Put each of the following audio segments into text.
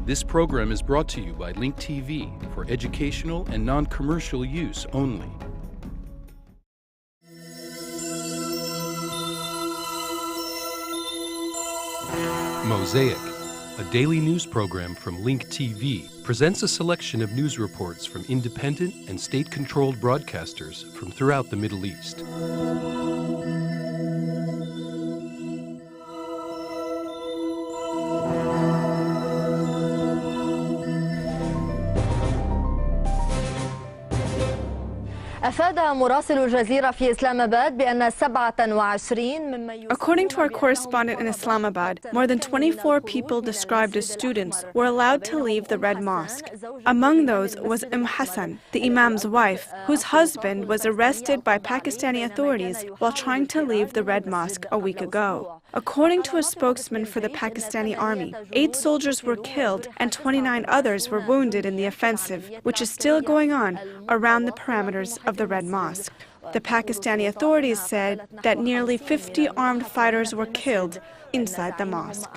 This program is brought to you by Link TV for educational and non-commercial use only. Mosaic, a daily news program from Link TV, presents a selection of news reports from independent and state-controlled broadcasters from throughout the Middle East. أفاد مراسل جزيرة في إسلامباد بأن 27 ممن According to our correspondent in Islamabad, more than 24 people described as students were allowed to leave the Red Mosque. Among those was Hassan, the Imam's wife, whose husband was arrested by Pakistani authorities while trying to leave the Red Mosque a week ago. According to a spokesman for the Pakistani army, 8 soldiers were killed and 29 others were wounded in the offensive, which is still going on around the parameters of the Red Mosque. The Pakistani authorities said that nearly 50 armed fighters were killed inside the mosque.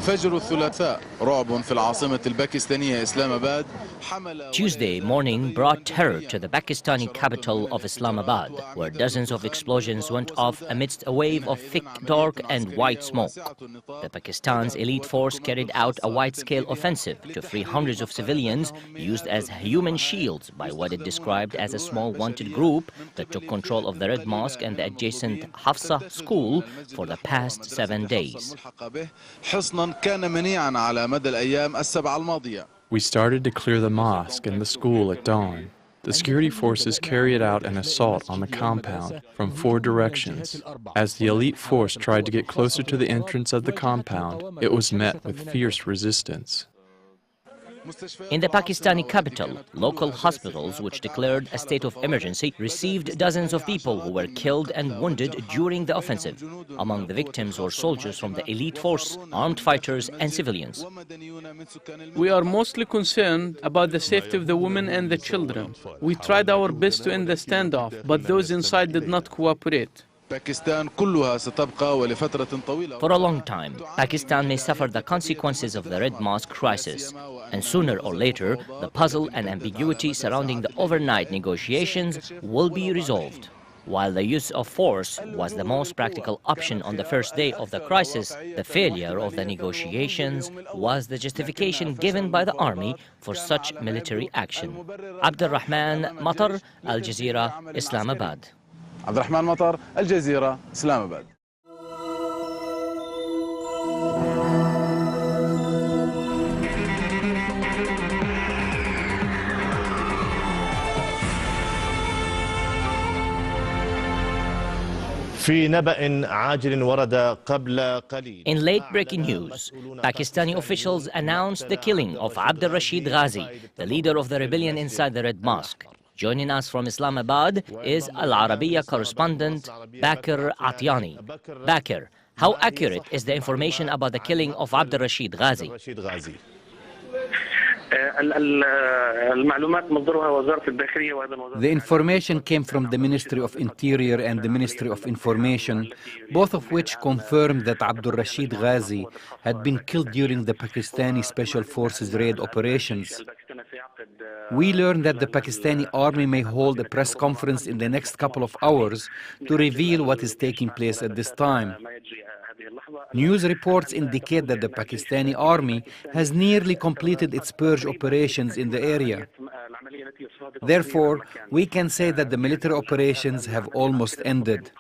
فجر الثلاثاء رعب في العاصمة الباكستانية إسلامباد. Tuesday morning brought terror to the Pakistani capital of Islamabad, where dozens of explosions went off amidst a wave of thick, dark and white smoke. The Pakistan's elite force carried out a wide-scale offensive to free hundreds of civilians used as human shields by what it described as a small wanted group that took control of the Red Mosque and the adjacent Hafsa school for the past 7 days. We started to clear the mosque and the school at dawn. The security forces carried out an assault on the compound from 4 directions. As the elite force tried to get closer to the entrance of the compound, it was met with fierce resistance. In the Pakistani capital, local hospitals, which declared a state of emergency, received dozens of people who were killed and wounded during the offensive. Among the victims were soldiers from the elite force, armed fighters and civilians. We are mostly concerned about the safety of the women and the children. We tried our best to end the standoff, but those inside did not cooperate. For a long time, Pakistan may suffer the consequences of the Red Mosque crisis, and sooner or later, the puzzle and ambiguity surrounding the overnight negotiations will be resolved. While the use of force was the most practical option on the first day of the crisis, the failure of the negotiations was the justification given by the army for such military action. Abdurrahman Matar, Al Jazeera, Islamabad. عبد الرحمن مطر الجزيرة إسلامباد. In late-breaking news, Pakistani officials announced the killing of Abd al-Rashid Ghazi, the leader of the rebellion inside the Red Mosque. Joining us from Islamabad is Arabiya correspondent Bakr Atiani. Bakr, how accurate is the information about the killing of Abd al-Rashid Ghazi? The information came from the Ministry of Interior and the Ministry of Information, both of which confirmed that Abdul Rashid Ghazi had been killed during the Pakistani Special Forces raid operations. We learned that the Pakistani army may hold a press conference in the next couple of hours to reveal what is taking place at this time. News reports indicate that the Pakistani army has nearly completed its purge operations in the area. Therefore, we can say that the military operations have almost ended.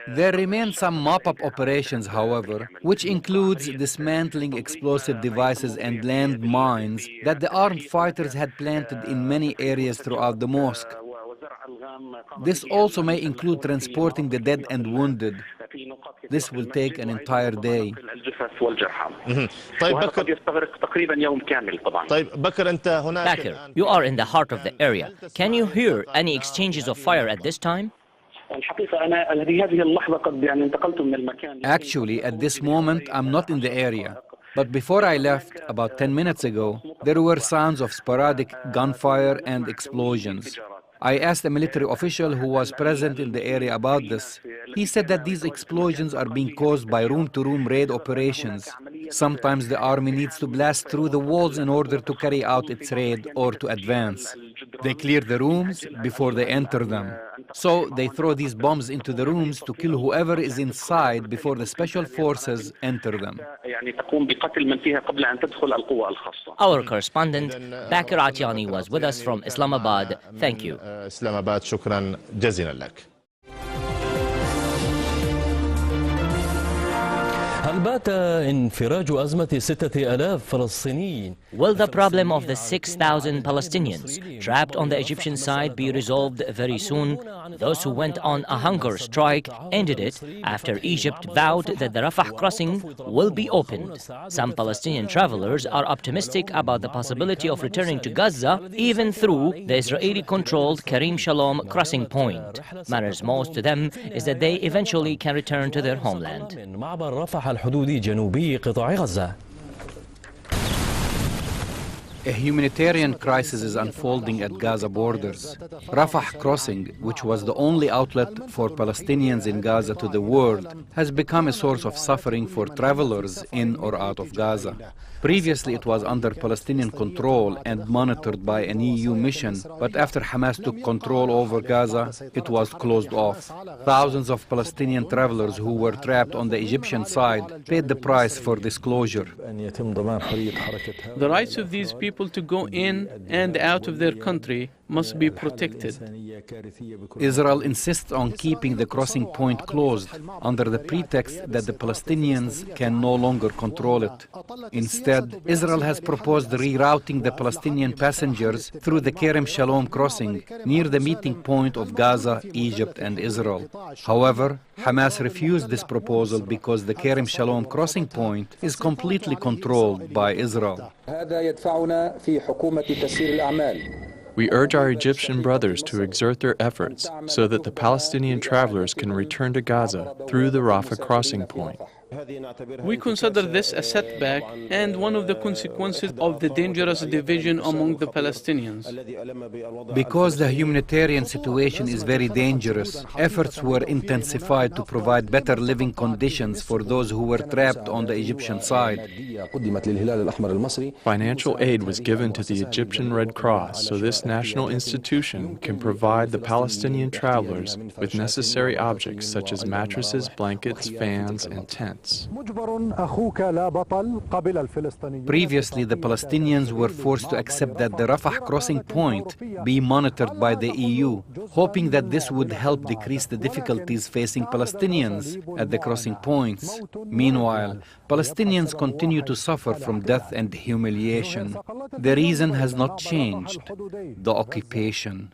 There remain some mop-up operations, however, which includes dismantling explosive devices and land mines that the armed fighters had planted in many areas throughout the mosque. This also may include transporting the dead and wounded. This will take an entire day. Bakr, you are in the heart of the area. Can you hear any exchanges of fire at this time? Actually, at this moment, I'm not in the area. But before I left, about 10 minutes ago, there were sounds of sporadic gunfire and explosions. I asked a military official who was present in the area about this. He said that these explosions are being caused by room-to-room raid operations. Sometimes the army needs to blast through the walls in order to carry out its raid or to advance. They clear the rooms before they enter them. So they throw these bombs into the rooms to kill whoever is inside before the special forces enter them. Our correspondent, Bakr Atiani, was with us from Islamabad. Thank you. Islamabad, shukran jazilan lak. Will the problem of the 6,000 Palestinians trapped on the Egyptian side be resolved very soon? Those who went on a hunger strike ended it after Egypt vowed that the Rafah crossing will be opened. Some Palestinian travelers are optimistic about the possibility of returning to Gaza even through the Israeli-controlled Karim Shalom crossing point. Matters most to them is that they eventually can return to their homeland. A humanitarian crisis is unfolding at Gaza borders. Rafah crossing, which was the only outlet for Palestinians in Gaza to the world, has become a source of suffering for travelers in or out of Gaza. Previously, it was under Palestinian control and monitored by an EU mission, but after Hamas took control over Gaza, it was closed off. Thousands of Palestinian travelers who were trapped on the Egyptian side paid the price for this closure. The rights of these people to go in and out of their country must be protected. Israel insists on keeping the crossing point closed under the pretext that the Palestinians can no longer control it. Instead, Israel has proposed rerouting the Palestinian passengers through the Kerem Shalom crossing near the meeting point of Gaza, Egypt, and Israel. However, Hamas refused this proposal because the Kerem Shalom crossing point is completely controlled by Israel. We urge our Egyptian brothers to exert their efforts so that the Palestinian travelers can return to Gaza through the Rafah crossing point. We consider this a setback and one of the consequences of the dangerous division among the Palestinians. Because the humanitarian situation is very dangerous, efforts were intensified to provide better living conditions for those who were trapped on the Egyptian side. Financial aid was given to the Egyptian Red Cross so this national institution can provide the Palestinian travelers with necessary objects such as mattresses, blankets, fans, and tents. Previously, the Palestinians were forced to accept that the Rafah crossing point be monitored by the EU, hoping that this would help decrease the difficulties facing Palestinians at the crossing points. Meanwhile, Palestinians continue to suffer from death and humiliation. The reason has not changed: the occupation.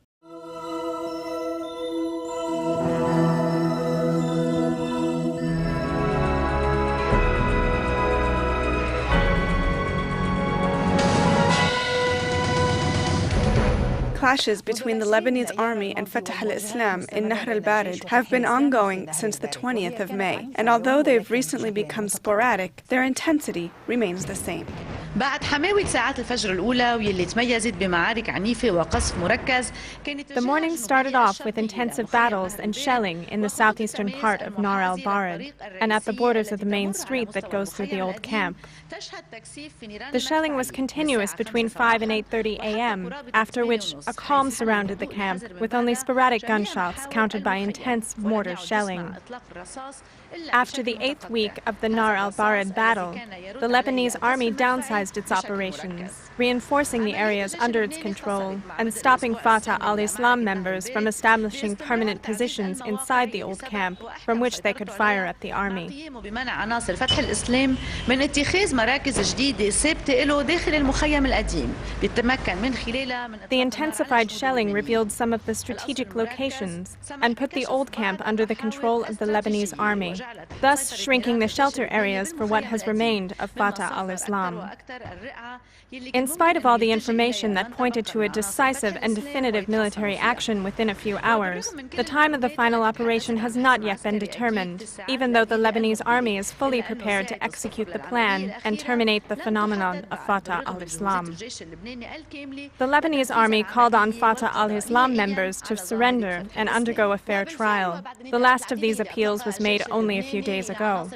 Clashes between the Lebanese army and Fateh al-Islam in Nahr al-Barid have been ongoing since the 20th of May, and although they've recently become sporadic, their intensity remains the same. بعد حماوة ساعات الفجر الأولى واللي تميزت بمعارك عنيفة وقصف مركز. The morning started off with intensive battles and shelling in the southeastern part of Nahr al-Barid and at the borders of the main street that goes through the old camp. The shelling was continuous between 5 and 8:30 a.m., after which a calm surrounded the camp with only sporadic gunshots countered by intense mortar shelling. After the 8th week of the Nahr al-Barid battle, the Lebanese army downsized its operations, reinforcing the areas under its control and stopping Fateh al-Islam members from establishing permanent positions inside the old camp from which they could fire at the army. The intensified shelling revealed some of the strategic locations and put the old camp under the control of the Lebanese army, thus shrinking the shelter areas for what has remained of Fateh al-Islam. In spite of all the information that pointed to a decisive and definitive military action within a few hours, the time of the final operation has not yet been determined, even though the Lebanese army is fully prepared to execute the plan and terminate the phenomenon of Fateh al-Islam. The Lebanese army called on Fateh al-Islam members to surrender and undergo a fair trial. The last of these appeals was made only a few days ago.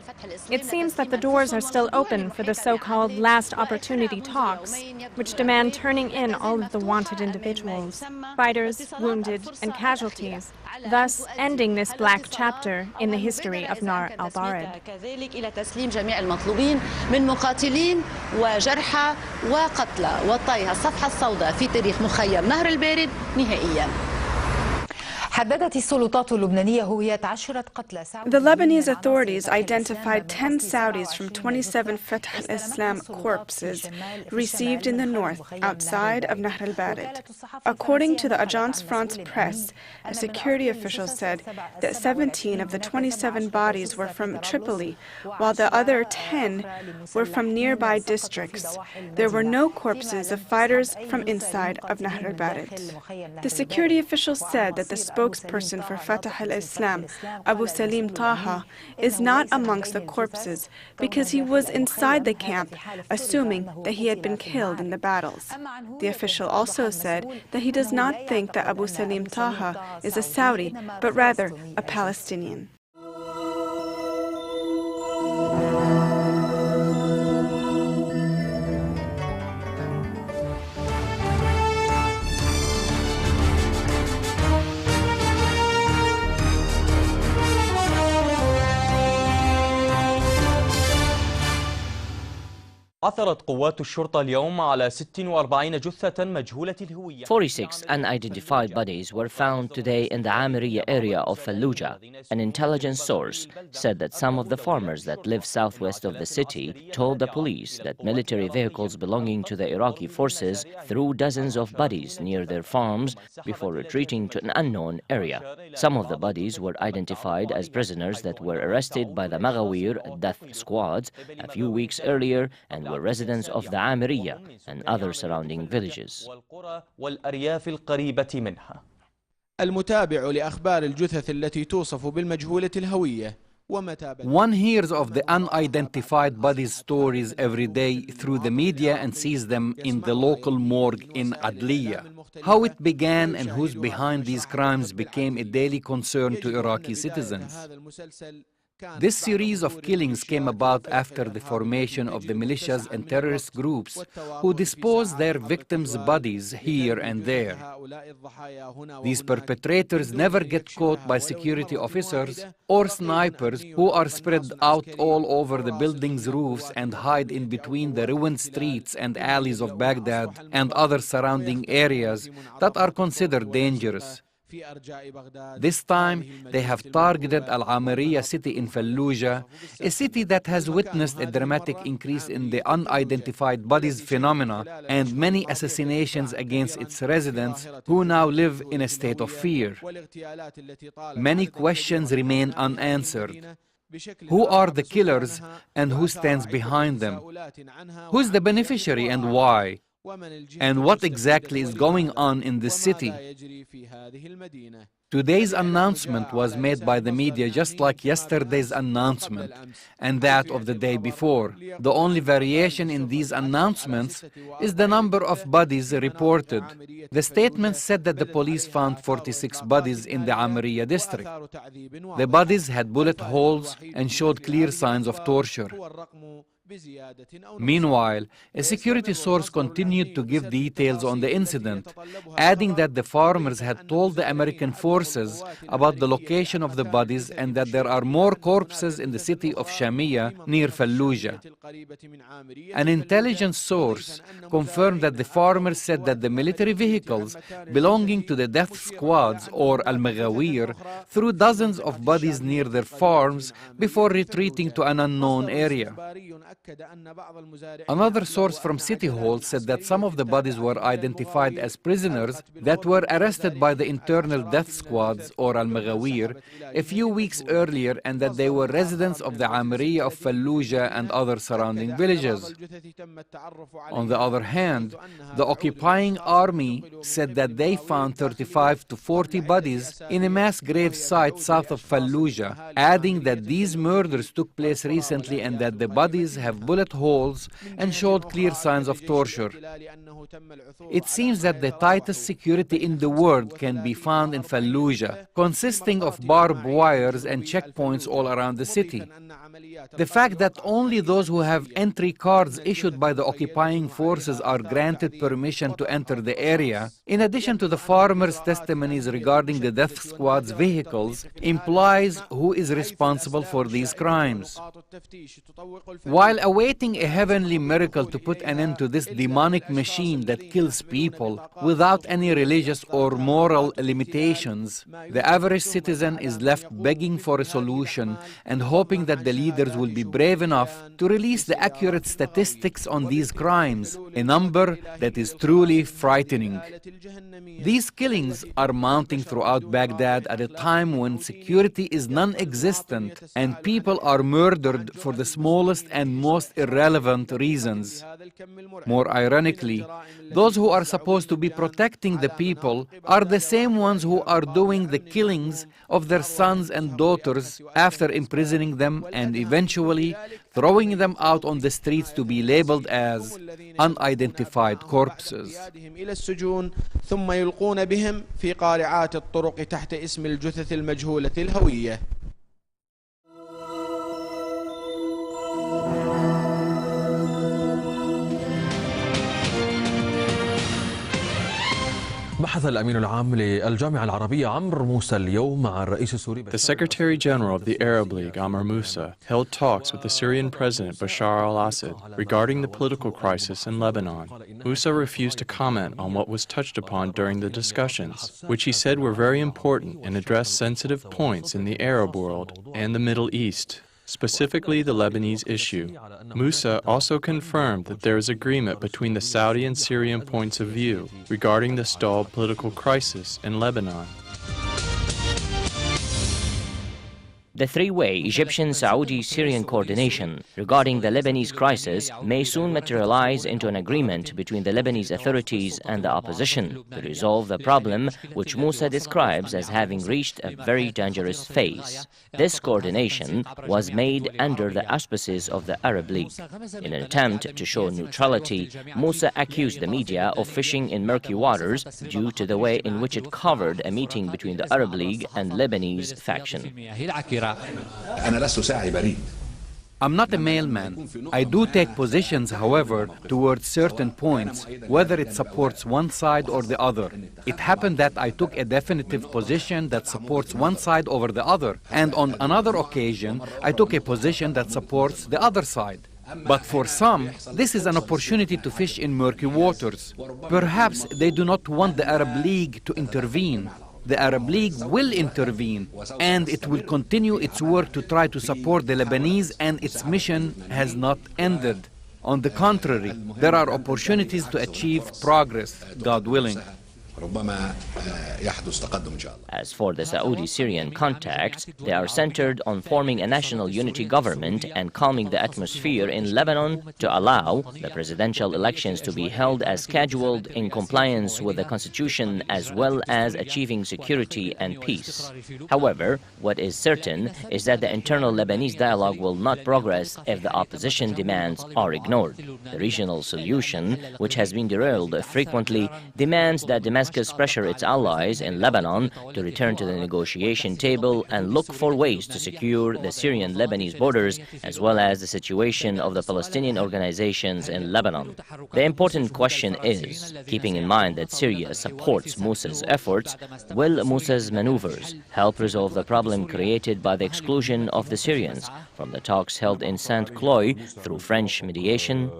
It seems that the doors are still open for the so-called last opportunity talks, which demand turning in all of the wanted individuals, fighters, wounded, and casualties, thus ending this black chapter in the history of Nahr al-Bared. The Lebanese authorities identified 10 Saudis from 27 Fateh al-Islam corpses received in the north, outside of Nahr al-Bared. According to the Agence France Presse, a security official said that 17 of the 27 bodies were from Tripoli, while the other 10 were from nearby districts. There were no corpses of fighters from inside of Nahr al-Bared. The security official said that the spokesperson for Fateh al-Islam, Abu Salim Taha, is not amongst the corpses because he was inside the camp, assuming that he had been killed in the battles. The official also said that he does not think that Abu Salim Taha is a Saudi, but rather a Palestinian. عثرت قوات الشرطة اليوم على 46 جثة مجهولة الهوية. 46 unidentified bodies were found today in the Arabiya area of Fallujah. An intelligence source said that some of the farmers that live southwest of the city told the police that military vehicles belonging to the Iraqi forces threw dozens of bodies near their farms before retreating to an unknown area. Some of the bodies were identified as prisoners that were arrested by the Maghawir death squads a few weeks earlier and were residents of the Arabiya and other surrounding villages. المتابع لأخبار الجثث التي توصف بالمجهولة الهوية. One hears of the unidentified bodies stories every day through the media and sees them in the local morgue in Adliya. How it began and who's behind these crimes became a daily concern to Iraqi citizens. This series of killings came about after the formation of the militias and terrorist groups who dispose their victims' bodies here and there. These perpetrators never get caught by security officers or snipers who are spread out all over the buildings' roofs and hide in between the ruined streets and alleys of Baghdad and other surrounding areas that are considered dangerous. This time, they have targeted Al-Amariya city in Fallujah, a city that has witnessed a dramatic increase in the unidentified bodies phenomena and many assassinations against its residents who now live in a state of fear. Many questions remain unanswered. Who are the killers and who stands behind them? Who's the beneficiary and why? And what exactly is going on in this city? Today's announcement was made by the media just like yesterday's announcement and that of the day before. The only variation in these announcements is the number of bodies reported. The statement said that the police found 46 bodies in the Amariya district. The bodies had bullet holes and showed clear signs of torture. Meanwhile, a security source continued to give details on the incident, adding that the farmers had told the American forces about the location of the bodies and that there are more corpses in the city of Shamia near Fallujah. An intelligence source confirmed that the farmers said that the military vehicles belonging to the death squads or Al-Maghawir threw dozens of bodies near their farms before retreating to an unknown area. Another source from City Hall said that some of the bodies were identified as prisoners that were arrested by the internal death squads, or al-Maghawir, a few weeks earlier, and that they were residents of the Arabiya of Fallujah and other surrounding villages. On the other hand, the occupying army said that they found 35 to 40 bodies in a mass grave site south of Fallujah, adding that these murders took place recently and that the bodies have bullet holes and showed clear signs of torture. It seems that the tightest security in the world can be found in Fallujah, consisting of barbed wires and checkpoints all around the city. The fact that only those who have entry cards issued by the occupying forces are granted permission to enter the area, in addition to the farmers' testimonies regarding the death squad's vehicles, implies who is responsible for these crimes. While awaiting a heavenly miracle to put an end to this demonic machine that kills people without any religious or moral limitations, the average citizen is left begging for a solution and hoping that the leaders will be brave enough to release the accurate statistics on these crimes, a number that is truly frightening. These killings are mounting throughout Baghdad at a time when security is non-existent and people are murdered for the smallest and most irrelevant reasons. More ironically, those who are supposed to be protecting the people are the same ones who are doing the killings of their sons and daughters after imprisoning them and eventually throwing them out on the streets to be labeled as unidentified corpses. ثم يلقون بهم في قارعات الطرق تحت اسم الجثث المجهولة الهوية. بحث الأمين العام للجامعة العربية عمرو موسى اليوم مع الرئيس السوري. The Secretary General of the Arab League, Amr Moussa, held talks with the Syrian President Bashar al-Assad regarding the political crisis in Lebanon. Moussa refused to comment on what was touched upon during the discussions, which he said were very important and addressed sensitive points in the Arab world and the Middle East, specifically the Lebanese issue. Moussa also confirmed that there is agreement between the Saudi and Syrian points of view regarding the stalled political crisis in Lebanon. The three-way Egyptian-Saudi-Syrian coordination regarding the Lebanese crisis may soon materialize into an agreement between the Lebanese authorities and the opposition to resolve the problem, which Moussa describes as having reached a very dangerous phase. This coordination was made under the auspices of the Arab League. In an attempt to show neutrality, Moussa accused the media of fishing in murky waters due to the way in which it covered a meeting between the Arab League and Lebanese faction. I'm not a mailman. I do take positions, however, towards certain points, whether it supports one side or the other. It happened that I took a definitive position that supports one side over the other, and on another occasion, I took a position that supports the other side. But for some, this is an opportunity to fish in murky waters. Perhaps they do not want the Arab League to intervene. The Arab League will intervene, and it will continue its work to try to support the Lebanese, and its mission has not ended. On the contrary, there are opportunities to achieve progress, God willing. As for the Saudi-Syrian contacts, they are centered on forming a national unity government and calming the atmosphere in Lebanon to allow the presidential elections to be held as scheduled in compliance with the constitution, as well as achieving security and peace. However, what is certain is that the internal Lebanese dialogue will not progress if the opposition demands are ignored. The regional solution, which has been derailed frequently, demands that Damascus pressure its allies in Lebanon to return to the negotiation table and look for ways to secure the Syrian-Lebanese borders, as well as the situation of the Palestinian organizations in Lebanon. The important question is, keeping in mind that Syria supports Moussa's efforts, will Moussa's maneuvers help resolve the problem created by the exclusion of the Syrians from the talks held in Saint Cloy through French mediation?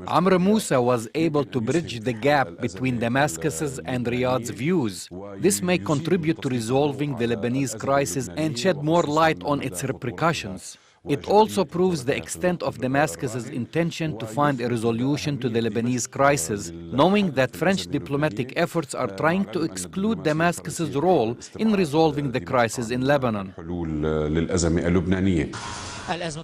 Amr Moussa was able to bridge the gap between Damascus's and Riyadh's views. This may contribute to resolving the Lebanese crisis and shed more light on its repercussions. It also proves the extent of Damascus's intention to find a resolution to the Lebanese crisis, knowing that French diplomatic efforts are trying to exclude Damascus's role in resolving the crisis in Lebanon.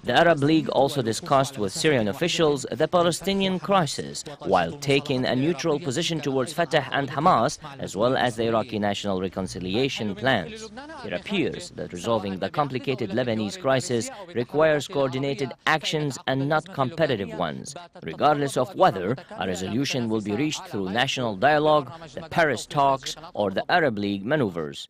The Arab League also discussed with Syrian officials the Palestinian crisis, while taking a neutral position towards Fateh and Hamas, as well as the Iraqi national reconciliation plans. It appears that resolving the complicated Lebanese crisis requires coordinated actions and not competitive ones, regardless of whether a resolution will be reached through national dialogue, the Paris talks, or the Arab League maneuvers.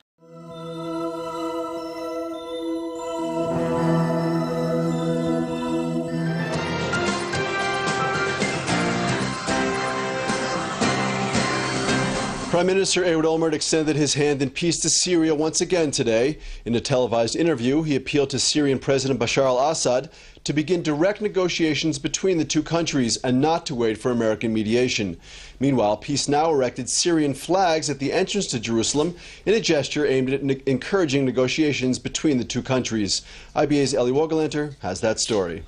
Prime Minister Olmert extended his hand in peace to Syria once again today. In a televised interview, he appealed to Syrian President Bashar al-Assad to begin direct negotiations between the two countries and not to wait for American mediation. Meanwhile, Peace Now erected Syrian flags at the entrance to Jerusalem in a gesture aimed at encouraging negotiations between the two countries. IBA's Eli Wogelanter has that story.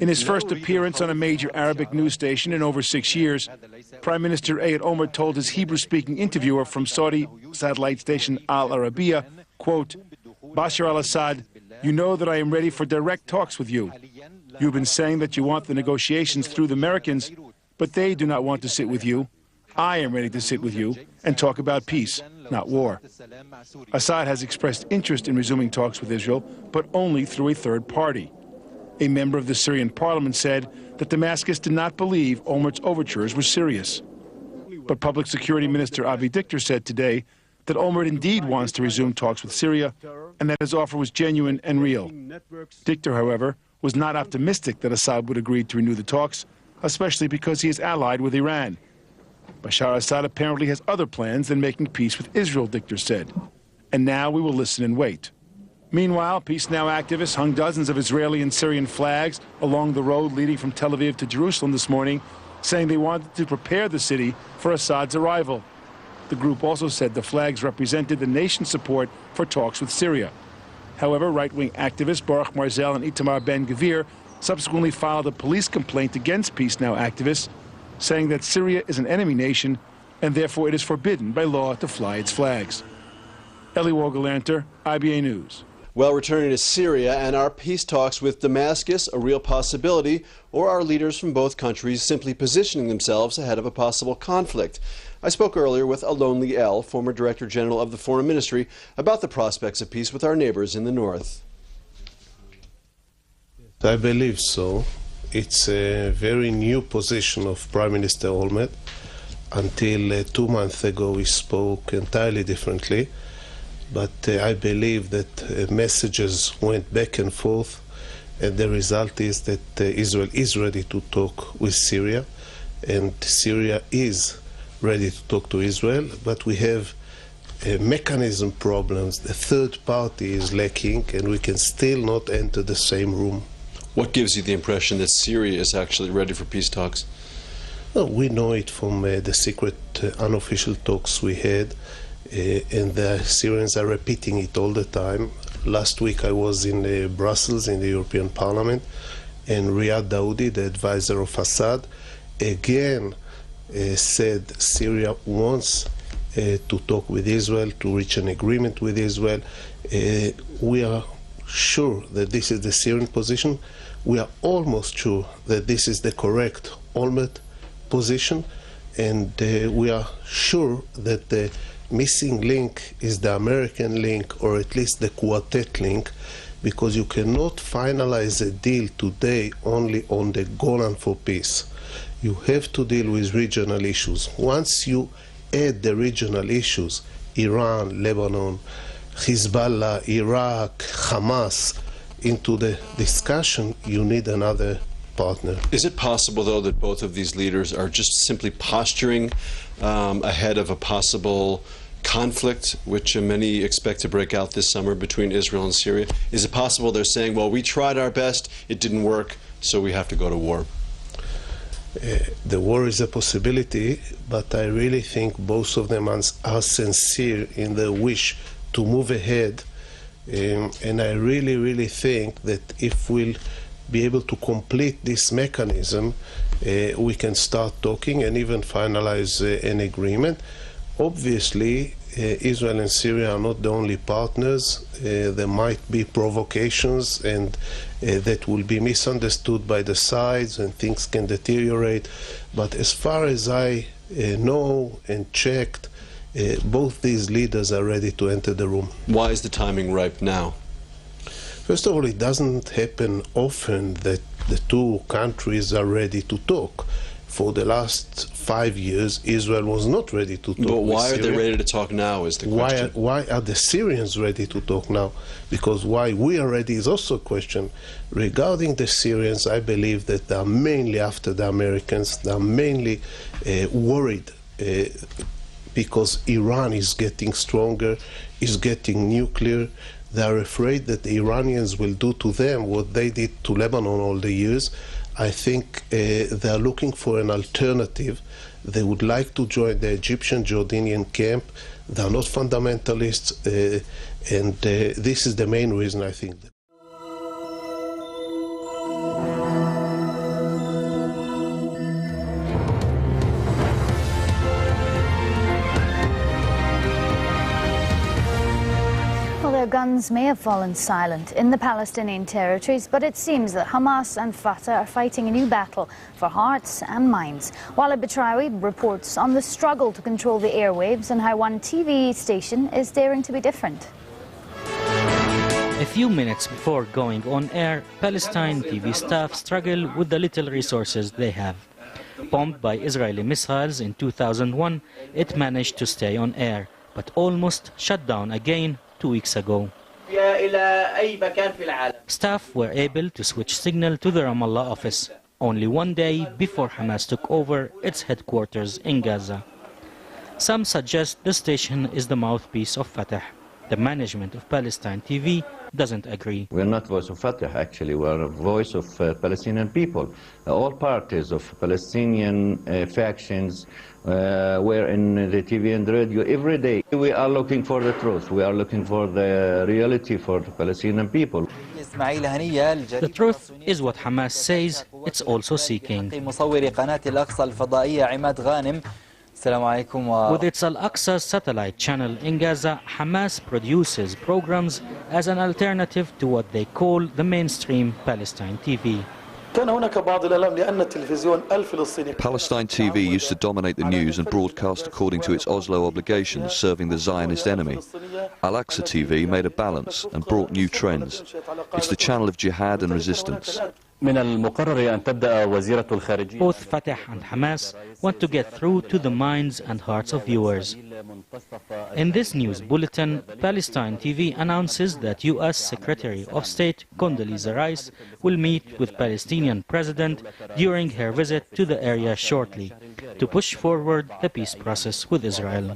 In his first appearance on a major Arabic news station in over 6 years, Prime Minister Olmert told his Hebrew-speaking interviewer from Saudi satellite station Al Arabiya, quote, "Bashar al-Assad, you know that I am ready for direct talks with you. You've been saying that you want the negotiations through the Americans, but they do not want to sit with you. I am ready to sit with you and talk about peace, not war." Assad has expressed interest in resuming talks with Israel, but only through a third party. A member of the Syrian parliament said that Damascus did not believe Olmert's overtures were serious. But Public Security Minister Avi Dichter said today that Olmert indeed wants to resume talks with Syria and that his offer was genuine and real. Dichter, however, was not optimistic that Assad would agree to renew the talks, especially because he is allied with Iran. Bashar Assad apparently has other plans than making peace with Israel, Dichter said. And now we will listen and wait. Meanwhile, Peace Now activists hung dozens of Israeli and Syrian flags along the road leading from Tel Aviv to Jerusalem this morning, saying they wanted to prepare the city for Assad's arrival. The group also said the flags represented the nation's support for talks with Syria. However, right-wing activists Baruch Marzel and Itamar Ben-Gvir subsequently filed a police complaint against Peace Now activists, saying that Syria is an enemy nation and therefore it is forbidden by law to fly its flags. Eli Wogelanter, IBA News. Well, returning to Syria, and are peace talks with Damascus a real possibility, or are leaders from both countries simply positioning themselves ahead of a possible conflict? I spoke earlier with Alon Liel, former Director General of the Foreign Ministry, about the prospects of peace with our neighbors in the north. I believe so. It's a very new position of Prime Minister Olmert. Until 2 months ago, he spoke entirely differently. But I believe that messages went back and forth, and the result is that Israel is ready to talk with Syria, and Syria is ready to talk to Israel, but we have mechanism problems. The third party is lacking, and we can still not enter the same room. What gives you the impression that Syria is actually ready for peace talks? Well, we know it from the secret unofficial talks we had. And the Syrians are repeating it all the time. Last week I was in Brussels in the European Parliament, and Riyad Daoudi, the advisor of Assad, again said Syria wants to talk with Israel, to reach an agreement with Israel. We are sure that this is the Syrian position. We are almost sure that this is the correct Olmert position, and we are sure that the missing link is the American link, or at least the quartet link, because you cannot finalize a deal today only on the Golan for peace. You have to deal with regional issues. Once you add the regional issues, Iran, Lebanon, Hezbollah, Iraq, Hamas, into the discussion, you need another partner. Is it possible, though, that both of these leaders are just simply posturing ahead of a possible conflict, which many expect to break out this summer between Israel and Syria? Is it possible they're saying, well, we tried our best, it didn't work, so we have to go to war? The war is a possibility, but I really think both of them are sincere in their wish to move ahead And I really think that if we'll be able to complete this mechanism, we can start talking and even finalize an agreement. Obviously, Israel and Syria are not the only partners. There might be provocations, and that will be misunderstood by the sides, and things can deteriorate. But as far as I know and checked, both these leaders are ready to enter the room. Why is the timing ripe now? First of all, it doesn't happen often that the two countries are ready to talk. For the last 5 years, Israel was not ready to talk. But why with are Syria. they ready to talk now is the question. Why are the Syrians ready to talk now? Because why we are ready is also a question. Regarding the Syrians, I believe that they are mainly after the Americans. They are mainly worried because Iran is getting stronger, is getting nuclear. They are afraid that the Iranians will do to them what they did to Lebanon all the years. I think they are looking for an alternative. They would like to join the Egyptian-Jordanian camp. They are not fundamentalists, and this is the main reason, I think. Guns may have fallen silent in the Palestinian territories, but it seems that Hamas and Fateh are fighting a new battle for hearts and minds. Walid Batrawi reports on the struggle to control the airwaves and how one TV station is daring to be different. A few minutes before going on air, Palestine TV staff struggle with the little resources they have. Bombed by Israeli missiles in 2001, it managed to stay on air, but almost shut down again 2 weeks ago. Staff were able to switch signal to the Ramallah office only one day before Hamas took over its headquarters in Gaza. Some suggest the station is the mouthpiece of Fateh. The management of Palestine TV doesn't agree. We're not voice of Fateh, actually. We're a voice of Palestinian people. All parties of Palestinian factions were in the TV and radio every day. We are looking for the truth. We are looking for the reality for the Palestinian people. The truth is what Hamas says it's also seeking. With its Al-Aqsa satellite channel in Gaza, Hamas produces programs as an alternative to what they call the mainstream Palestine TV. Palestine TV used to dominate the news and broadcast according to its Oslo obligations, serving the Zionist enemy. Al-Aqsa TV made a balance and brought new trends. It's the channel of jihad and resistance. Both Fateh and Hamas want to get through to the minds and hearts of viewers. In this news bulletin, Palestine TV announces that U.S. Secretary of State Condoleezza Rice will meet with Palestinian President during her visit to the area shortly to push forward the peace process with Israel.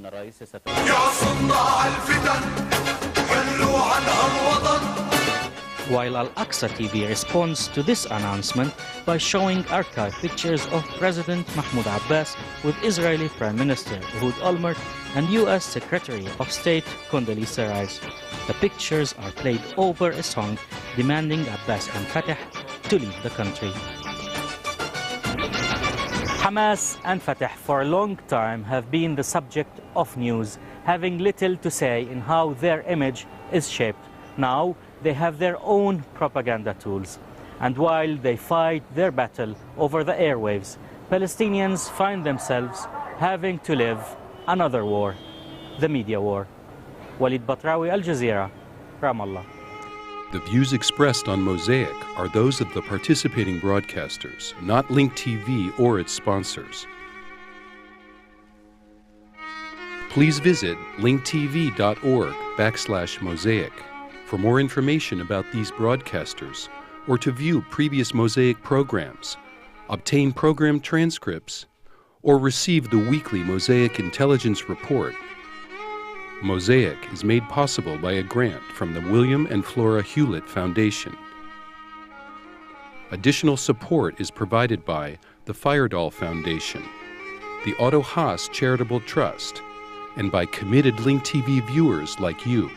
While Al-Aqsa TV responds to this announcement by showing archive pictures of President Mahmoud Abbas with Israeli Prime Minister Ehud Olmert and U.S. Secretary of State Condoleezza Rice. The pictures are played over a song demanding Abbas and Fateh to leave the country. Hamas and Fateh for a long time have been the subject of news, having little to say in how their image is shaped. Now, they have their own propaganda tools. And while they fight their battle over the airwaves, Palestinians find themselves having to live another war, the media war. Walid Batrawi, Al Jazeera, Ramallah. The views expressed on Mosaic are those of the participating broadcasters, not Link TV or its sponsors. Please visit linktv.org/Mosaic for more information about these broadcasters, or to view previous Mosaic programs, obtain program transcripts, or receive the weekly Mosaic Intelligence Report. Mosaic is made possible by a grant from the William and Flora Hewlett Foundation. Additional support is provided by the Firedoll Foundation, the Otto Haas Charitable Trust, and by committed Link TV viewers like you.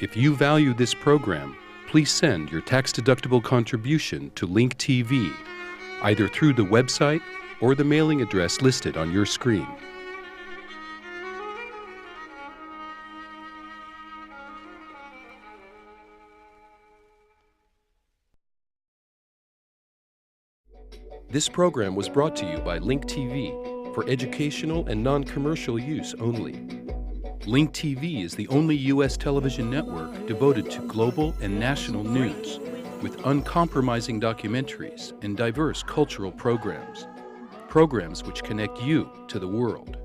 If you value this program, please send your tax-deductible contribution to Link TV, either through the website or the mailing address listed on your screen. This program was brought to you by Link TV for educational and non-commercial use only. Link TV is the only U.S. television network devoted to global and national news, with uncompromising documentaries and diverse cultural programs. Programs which connect you to the world.